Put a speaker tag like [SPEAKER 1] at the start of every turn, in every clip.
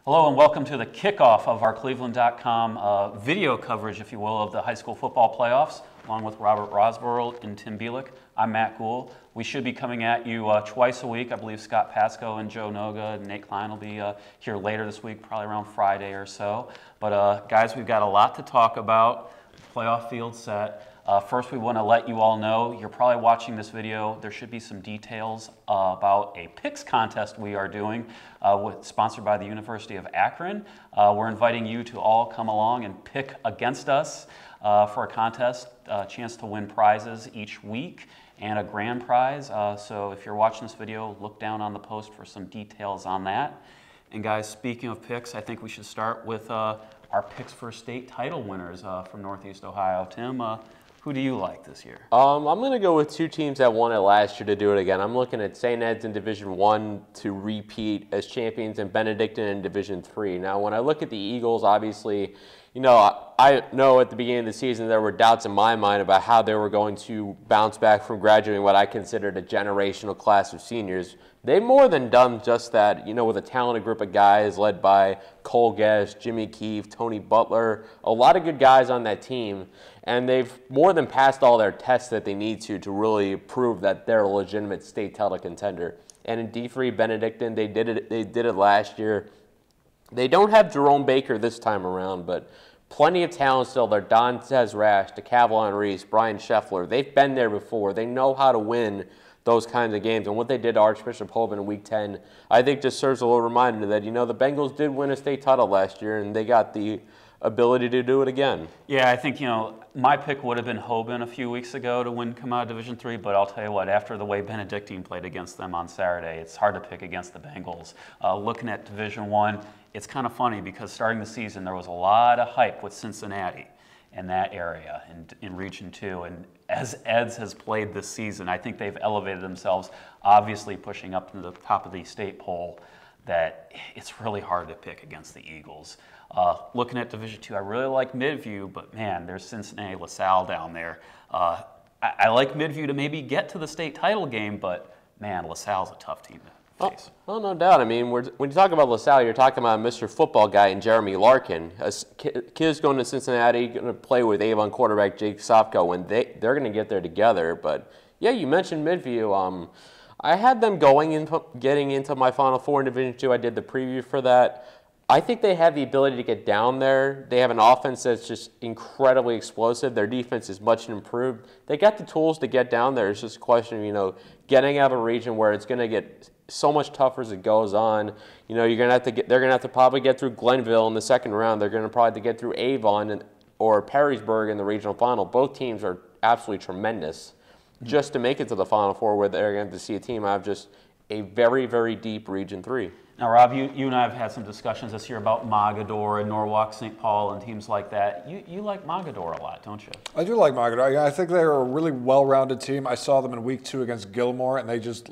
[SPEAKER 1] Hello and welcome to the kickoff of our cleveland.com video coverage, if you will, of the high school football playoffs, along with Rozboril and Tim Bielik. I'm Matt Goul. We should be coming at you twice a week. I believe Scott Pasco and Joe Noga and Nate Klein will be here later this week, probably around Friday or so. But guys, we've got a lot to talk about. Playoff field set. First, we want to let you all know, you're probably watching this video, there should be some details about a picks contest we are doing, sponsored by the University of Akron. We're inviting you to all come along and pick against us for a contest, a chance to win prizes each week and a grand prize. So if you're watching this video, look down on the post for some details on that. And guys, speaking of picks, I think we should start with our picks for state title winners from Northeast Ohio. Tim, who do you like this year?
[SPEAKER 2] I'm going to go with two teams that won it last year to do it again. I'm looking at St. Ed's in Division I to repeat as champions and Benedictine in Division III. Now, when I look at the Eagles, obviously, you know, I know at the beginning of the season there were doubts in my mind about how they were going to bounce back from graduating what I considered a generational class of seniors. They've more than done just that, you know, with a talented group of guys led by Cole Guest, Jimmy Keefe, Tony Butler, a lot of good guys on that team. And they've more than passed all their tests that they need to really prove that they're a legitimate state title contender. And in D3 Benedictine, they did it last year. They don't have Jerome Baker this time around, but plenty of talent still there. Dantes Rash, DeCavalon Reese, Brian Scheffler. They've been there before. They know how to win those kinds of games. And what they did to Archbishop Hoban in Week 10, I think just serves a little reminder that, you know, the Bengals did win a state title last year, and they got the ability to do it again.
[SPEAKER 1] Yeah, I think, you know, my pick would have been Hoban a few weeks ago to come out of Division III, but I'll tell you what, after the way Benedictine played against them on Saturday, it's hard to pick against the Bengals. Looking at Division I, it's kind of funny because starting the season, there was a lot of hype with Cincinnati in that area, in Region 2. And as Eds has played this season, I think they've elevated themselves, obviously pushing up to the top of the state poll, that it's really hard to pick against the Eagles. Looking at Division II, I really like Midview, but man, there's Cincinnati, LaSalle down there. I like Midview to maybe get to the state title game, but man, LaSalle's a tough team to face.
[SPEAKER 2] Well, no doubt. I mean, when you talk about LaSalle, you're talking about Mr. Football Guy and Jeremy Larkin. Kids going to Cincinnati, going to play with Avon quarterback Jake Sopko, and they're going to get there together. But yeah, you mentioned Midview. I had them getting into my Final Four in Division II. I did the preview for that. I think they have the ability to get down there. They have an offense that's just incredibly explosive. Their defense is much improved. They got the tools to get down there. It's just a question of, you know, getting out of a region where it's going to get so much tougher as it goes on. You know, they're going to have to probably get through Glenville in the second round. They're going to probably have to get through Avon or Perrysburg in the regional final. Both teams are absolutely tremendous just to make it to the Final Four, where they're going to have to see a team out of just a very, very deep Region 3.
[SPEAKER 1] Now, Rob, you and I have had some discussions this year about Mogadore and Norwalk, St. Paul, and teams like that. You like Mogadore a lot, don't you?
[SPEAKER 3] I do like Mogadore. I think they're a really well-rounded team. I saw them in Week 2 against Gilmore, and they just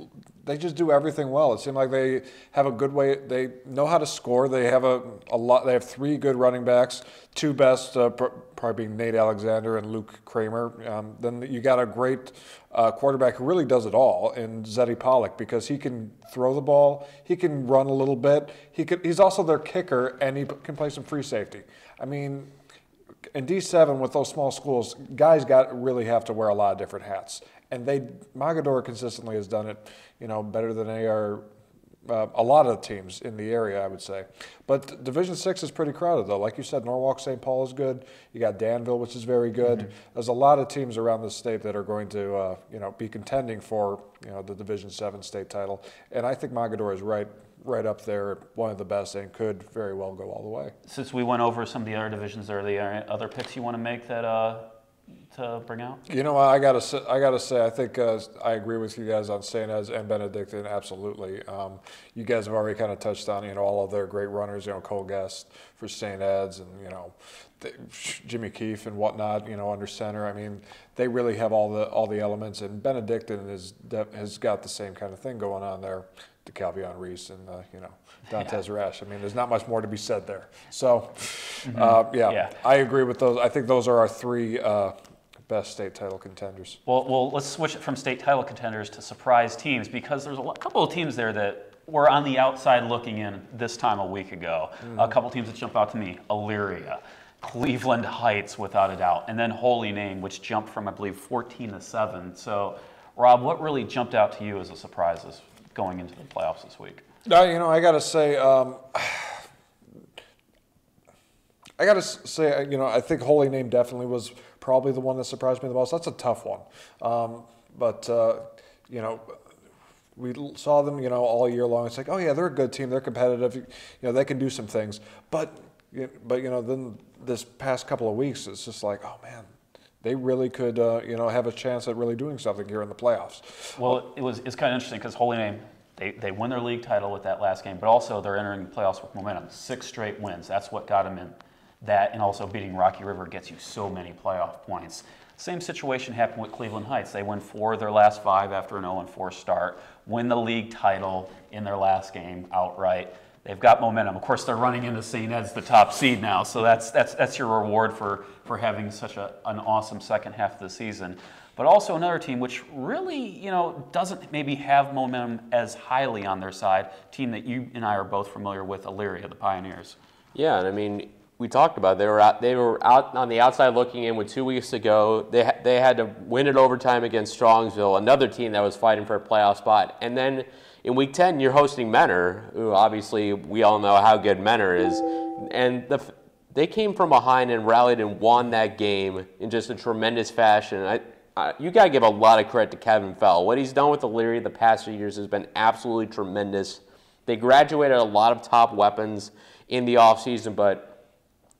[SPEAKER 3] do everything well. It seemed like they have a good way. They know how to score. They have a lot. They have 3 good running backs, 2 best, probably being Nate Alexander and Luke Kramer. Then you got a great quarterback who really does it all in Zeddy Pollock, because he can throw the ball, he can run a little bit. He's also their kicker, and he can play some free safety. I mean, in D7 with those small schools, guys really have to wear a lot of different hats. And Mogadore consistently has done it, you know, better than they are a lot of teams in the area, I would say. But Division 6 is pretty crowded, though. Like you said, Norwalk, St. Paul is good. You got Danville, which is very good. Mm-hmm. There's a lot of teams around the state that are going to, you know, be contending for, you know, the Division 7 state title. And I think Mogadore is right up there, one of the best, and could very well go all the way.
[SPEAKER 1] Since we went over some of the other divisions, are there other picks you want to make that to bring out?
[SPEAKER 3] You know, I gotta say, I think I agree with you guys on St. Ed's and Benedictine, absolutely. You guys have already kind of touched on, you know, all of their great runners, you know, Cole Guest for St. Ed's, and, you know, Jimmy Keefe and whatnot, you know, under center. I mean, they really have all the elements, and Benedictine has got the same kind of thing going on there. DeCalvion Reese and, you know, Dantes Rash. I mean, there's not much more to be said there. So, yeah, I agree with those. I think those are our 3 best state title contenders.
[SPEAKER 1] Well, let's switch it from state title contenders to surprise teams, because there's a couple of teams there that were on the outside looking in this time a week ago, a couple teams that jump out to me: Elyria, Cleveland Heights, without a doubt, and then Holy Name, which jumped from, I believe, 14-7. So, Rob, what really jumped out to you as a surprise going into the playoffs this week?
[SPEAKER 3] I got to say, I think Holy Name definitely was probably the one that surprised me the most. That's a tough one. We saw them, all year long. It's like, oh yeah, they're a good team. They're competitive. They can do some things. But then this past couple of weeks, it's just like, oh man, they really could, have a chance at really doing something here in the playoffs.
[SPEAKER 1] Well, it's kind of interesting because Holy Name, they won their league title with that last game, but also they're entering the playoffs with momentum. 6 straight wins. That's what got them in. That and also beating Rocky River gets you so many playoff points. Same situation happened with Cleveland Heights. They won 4 of their last 5 after an 0-4 start, win the league title in their last game outright. They've got momentum. Of course, they're running into St. Ed's, the top seed now, so that's your reward for having such an awesome second half of the season. But also another team which really, doesn't maybe have momentum as highly on their side, team that you and I are both familiar with, Elyria, the Pioneers.
[SPEAKER 2] Yeah, and I mean, we talked about it. They were out on the outside looking in with 2 weeks to go. They had to win it overtime against Strongsville, another team that was fighting for a playoff spot. And then in week 10, you're hosting Menor, who obviously we all know how good Menor is. And they came from behind and rallied and won that game in just a tremendous fashion. You got to give a lot of credit to Kevin Fell. What he's done with Elyria the past few years has been absolutely tremendous. They graduated a lot of top weapons in the offseason, but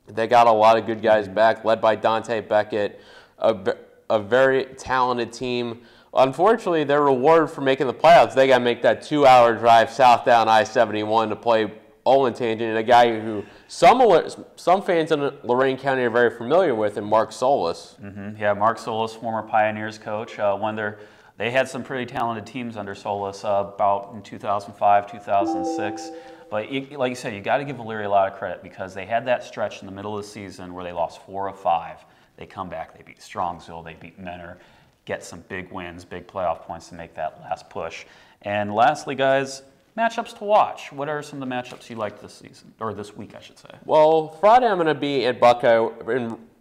[SPEAKER 2] they got a lot of good guys back, led by Dante Beckett, a very talented team. Unfortunately, their reward for making the playoffs, they got to make that 2-hour drive south down I-71 to play Olentangy, a guy who some fans in Lorain County are very familiar with, and Mark Solis.
[SPEAKER 1] Mm-hmm. Yeah, Mark Solis, former Pioneers coach. They had some pretty talented teams under Solis about in 2005, 2006. But like you said, you got to give Elyria a lot of credit because they had that stretch in the middle of the season where they lost 4 of 5. They come back, they beat Strongsville, they beat Menor, get some big wins, big playoff points to make that last push. And lastly, guys, matchups to watch. What are some of the matchups you liked this season, or this week, I should say?
[SPEAKER 2] Well, Friday I'm going to be at Buckeye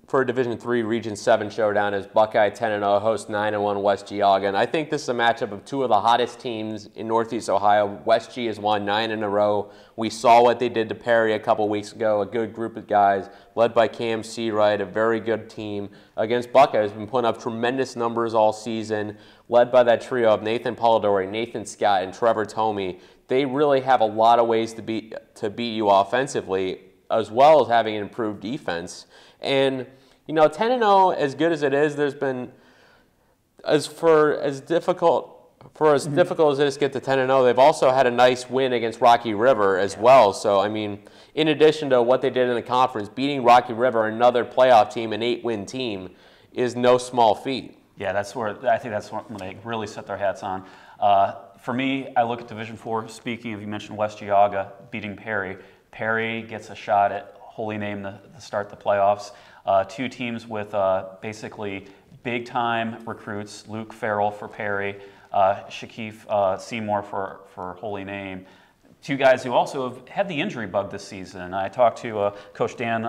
[SPEAKER 2] for a Division III Region 7 showdown as Buckeye 10-0 hosts 9-1 West Geauga. And I think this is a matchup of 2 of the hottest teams in Northeast Ohio. West G has won 9 in a row. We saw what they did to Perry a couple weeks ago, a good group of guys led by Cam Seawright, a very good team. Against Buckeye, who's been putting up tremendous numbers all season, led by that trio of Nathan Polidori, Nathan Scott, and Trevor Tomey. They really have a lot of ways to beat you offensively, as well as having an improved defense. And 10-0, as good as it is, there's been as difficult as it is to get to 10-0. They've also had a nice win against Rocky River as well. So I mean, in addition to what they did in the conference, beating Rocky River, another playoff team, an 8-win team, is no small feat.
[SPEAKER 1] Yeah, I think that's when they really set their hats on. For me, I look at Division IV. Speaking of, you mentioned West Geauga beating Perry. Perry gets a shot at Holy Name to start the playoffs. 2 teams with basically big-time recruits, Luke Farrell for Perry, Shakif Seymour for Holy Name. 2 guys who also have had the injury bug this season. I talked to Coach Dan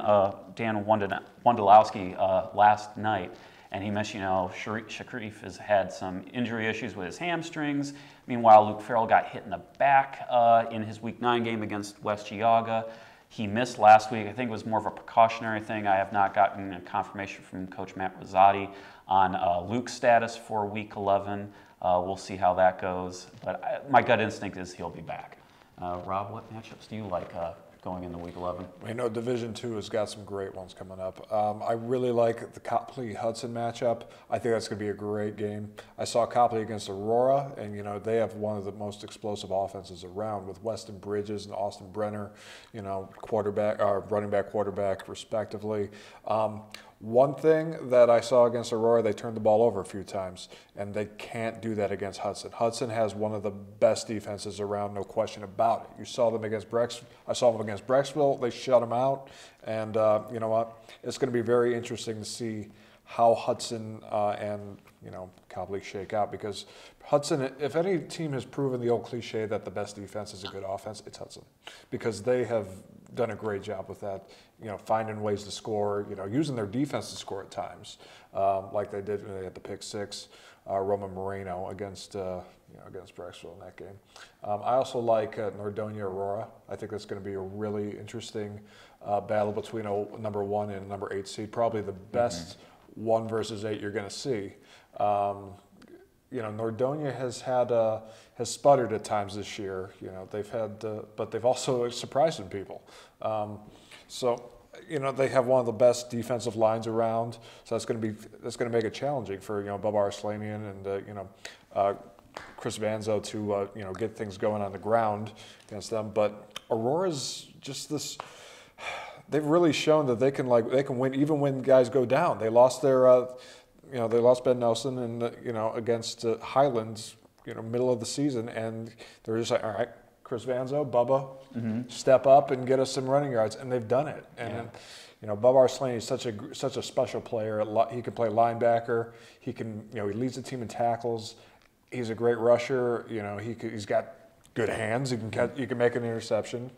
[SPEAKER 1] Wondolowski last night, and he mentioned, Shakif has had some injury issues with his hamstrings. Meanwhile, Luke Farrell got hit in the back in his Week 9 game against West Geauga. He missed last week. I think it was more of a precautionary thing. I have not gotten a confirmation from Coach Matt Rosati on Luke's status for Week 11. We'll see how that goes. But my gut instinct is he'll be back. Rob, what matchups do you like going into Week 11?
[SPEAKER 3] Division II has got some great ones coming up. I really like the Copley-Hudson matchup. I think that's going to be a great game. I saw Copley against Aurora, and they have one of the most explosive offenses around with Weston Bridges and Austin Brenner, running back, quarterback, respectively. One thing that I saw against Aurora, they turned the ball over a few times, and they can't do that against Hudson. Hudson has one of the best defenses around, no question about it. You saw them against I saw them against Brecksville. They shut them out, and you know what? It's going to be very interesting to see how Hudson and Cowboys shake out, because Hudson, if any team has proven the old cliche that the best defense is a good offense, it's Hudson, because they have done a great job with that. Finding ways to score. Using their defense to score at times, like they did when they had the pick six, Roman Moreno against Brexville in that game. I also like Nordonia Aurora. I think that's going to be a really interesting battle between a number 1 and a number 8 seed. Probably the best 1 versus 8 you're going to see. Nordonia has sputtered at times this year. They've had, but they've also surprised some people. They have one of the best defensive lines around, so that's going to make it challenging for Bubba Arslanian and Chris Vanzo to get things going on the ground against them. But Aurora's just this. They've really shown that they can win even when guys go down. They lost their they lost Ben Nelson and against Highlands middle of the season, and they're just like, all right, Chris Vanzo, Bubba, step up and get us some running yards, and they've done it. And Bubba Arslanian is such a special player. He can play linebacker. He can he leads the team in tackles. He's a great rusher. He's got good hands. He can make an interception.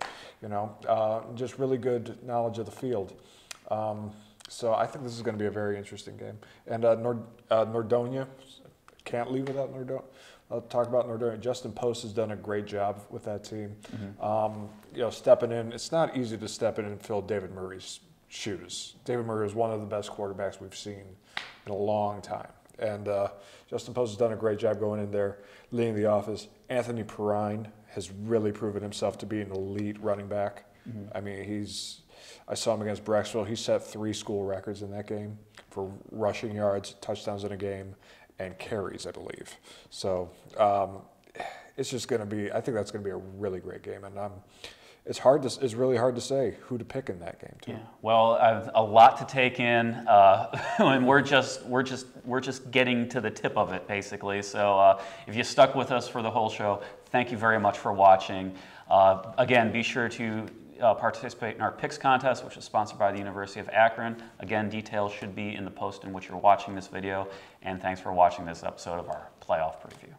[SPEAKER 3] Just really good knowledge of the field. So I think this is going to be a very interesting game. And Nordonia, can't leave without Nordonia. I'll talk about Nordonia. Justin Post has done a great job with that team. Stepping in. It's not easy to step in and fill David Murray's shoes. David Murray is one of the best quarterbacks we've seen in a long time. And Justin Post has done a great job going in there, leading the office. Anthony Perrine has really proven himself to be an elite running back. I mean, I saw him against Brexville. He set 3 school records in that game for rushing yards, touchdowns in a game, and carries, I believe. So it's just going to be. I think that's going to be a really great game, and it's really hard to say who to pick in that game too.
[SPEAKER 1] Yeah. Well, I've a lot to take in, and we're just getting to the tip of it, basically. So if you stuck with us for the whole show, thank you very much for watching. Again, be sure to participate in our picks contest, which is sponsored by the University of Akron. Again, details should be in the post in which you're watching this video. And thanks for watching this episode of our playoff preview.